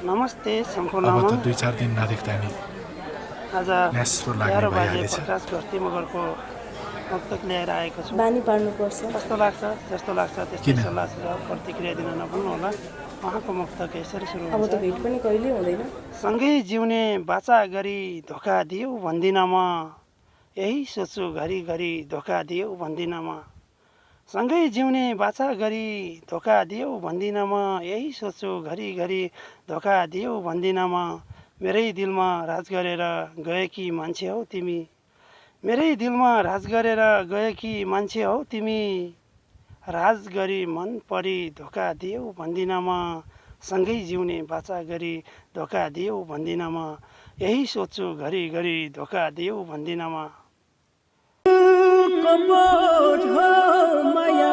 नमस्ते अब सम्पूर्णमा त 2-4 दिन नदेख्दा नि आज न्यास्रो 11 लाग्ने बजे भइहालेछ। प्रकाश घस्ती मगरको पुस्तक लिएर आएको छु। बानी पार्नुपर्छ। कस्तो लाग्छ जस्तो लाग्छ त्यस्तै किन? सल्लाह सुझाव प्रतिक्रिया दिन नभुल्नुहोला। उहाँको मुक्तक यसरी सुरु अब हुन्छ। त भेट पनि कहिल्यै हुँदैन। सँगै जिउने बाचा गरी धोका दियो भन्दिन म, यही सोच्छु घरिघरि धोका दियो भन्दिन म। सँगै जिउने बाचा गरी धोका दियो भन्दिन म, यही सोच्छु घरिघरि धोका दियो भन्दिन म। मेरै दिलमा राज गरेर गएकी मान्छे हौ तिमी, मेरै दिलमा राज गरेर गएकी मान्छे हौ तिमी। राज गरी मन परी धोका दियो भन्दिन म, सँगै जिउने बाचा गरी धोका दियो भन्दिन म, यही सोच्छु घरिघरि धोका दियो भन्दिन म। को बोझ हो माया